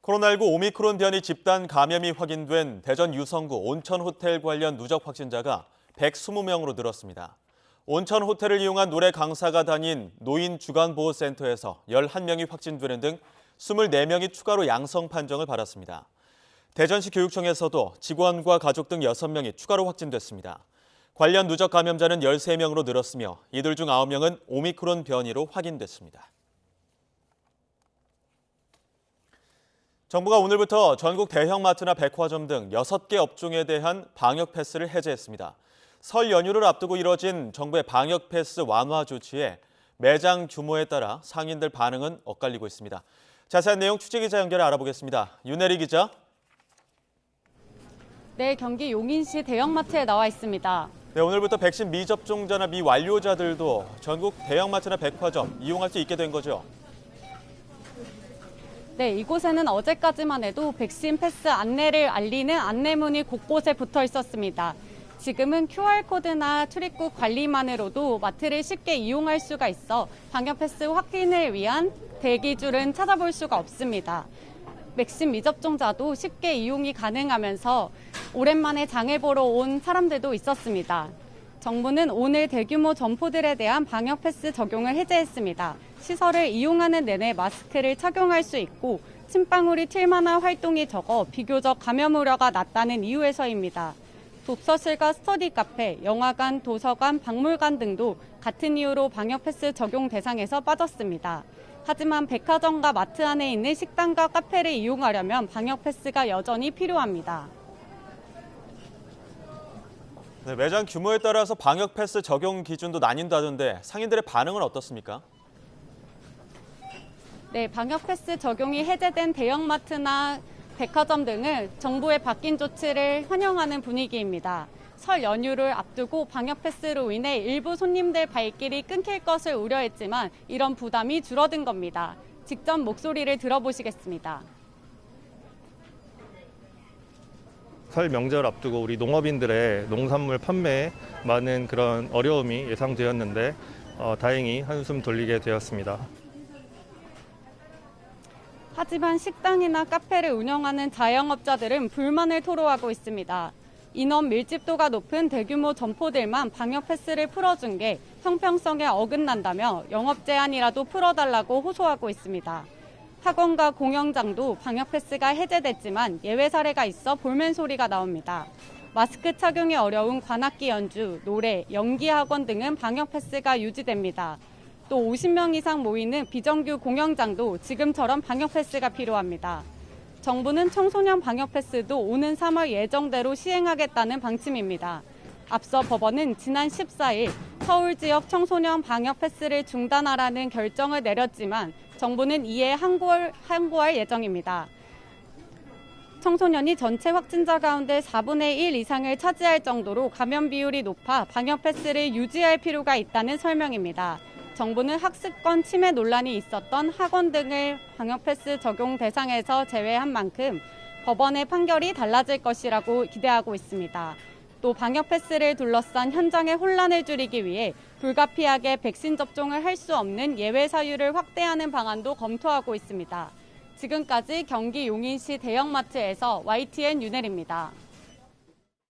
코로나19 오미크론 변이 집단 감염이 확인된 대전 유성구 온천호텔 관련 누적 확진자가 120명으로 늘었습니다. 온천호텔을 이용한 노래 강사가 다닌 노인주간보호센터에서 11명이 확진되는 등 24명이 추가로 양성 판정을 받았습니다. 대전시 교육청에서도 직원과 가족 등 6명이 추가로 확진됐습니다. 관련 누적 감염자는 13명으로 늘었으며 이들 중 9명은 오미크론 변이로 확인됐습니다. 정부가 오늘부터 전국 대형마트나 백화점 등 6개 업종에 대한 방역 패스를 해제했습니다. 설 연휴를 앞두고 이뤄진 정부의 방역 패스 완화 조치에 매장 규모에 따라 상인들 반응은 엇갈리고 있습니다. 자세한 내용 취재기자 연결해 알아보겠습니다. 윤혜리 기자. 네, 경기 용인시 대형마트에 나와 있습니다. 네, 오늘부터 백신 미접종자나 미완료자들도 전국 대형마트나 백화점 이용할 수 있게 된 거죠? 네, 이곳에는 어제까지만 해도 백신 패스 안내를 알리는 안내문이 곳곳에 붙어 있었습니다. 지금은 QR코드나 출입국 관리만으로도 마트를 쉽게 이용할 수가 있어 방역 패스 확인을 위한 대기줄은 찾아볼 수가 없습니다. 백신 미접종자도 쉽게 이용이 가능하면서 오랜만에 장을 보러 온 사람들도 있었습니다. 정부는 오늘 대규모 점포들에 대한 방역 패스 적용을 해제했습니다. 시설을 이용하는 내내 마스크를 착용할 수 있고 침방울이 튈 만한 활동이 적어 비교적 감염 우려가 낮다는 이유에서입니다. 독서실과 스터디 카페, 영화관, 도서관, 박물관 등도 같은 이유로 방역 패스 적용 대상에서 빠졌습니다. 하지만 백화점과 마트 안에 있는 식당과 카페를 이용하려면 방역 패스가 여전히 필요합니다. 네, 매장 규모에 따라서 방역 패스 적용 기준도 나뉜다던데 상인들의 반응은 어떻습니까? 네, 방역 패스 적용이 해제된 대형마트나 백화점 등은 정부의 바뀐 조치를 환영하는 분위기입니다. 설 연휴를 앞두고 방역 패스로 인해 일부 손님들 발길이 끊길 것을 우려했지만 이런 부담이 줄어든 겁니다. 직접 목소리를 들어보시겠습니다. 설 명절 앞두고 우리 농업인들의 농산물 판매에 많은 그런 어려움이 예상되었는데 다행히 한숨 돌리게 되었습니다. 하지만 식당이나 카페를 운영하는 자영업자들은 불만을 토로하고 있습니다. 인원 밀집도가 높은 대규모 점포들만 방역 패스를 풀어준 게 형평성에 어긋난다며 영업 제한이라도 풀어달라고 호소하고 있습니다. 학원과 공연장도 방역 패스가 해제됐지만 예외 사례가 있어 볼멘 소리가 나옵니다. 마스크 착용이 어려운 관악기 연주, 노래, 연기 학원 등은 방역 패스가 유지됩니다. 또 50명 이상 모이는 비정규 공연장도 지금처럼 방역 패스가 필요합니다. 정부는 청소년 방역 패스도 오는 3월 예정대로 시행하겠다는 방침입니다. 앞서 법원은 지난 14일 서울 지역 청소년 방역 패스를 중단하라는 결정을 내렸지만 정부는 이에 항고할 예정입니다. 청소년이 전체 확진자 가운데 4분의 1 이상을 차지할 정도로 감염 비율이 높아 방역 패스를 유지할 필요가 있다는 설명입니다. 정부는 학습권 침해 논란이 있었던 학원 등을 방역 패스 적용 대상에서 제외한 만큼 법원의 판결이 달라질 것이라고 기대하고 있습니다. 또 방역 패스를 둘러싼 현장의 혼란을 줄이기 위해 불가피하게 백신 접종을 할 수 없는 예외 사유를 확대하는 방안도 검토하고 있습니다. 지금까지 경기 용인시 대형마트에서 YTN 윤혜리입니다.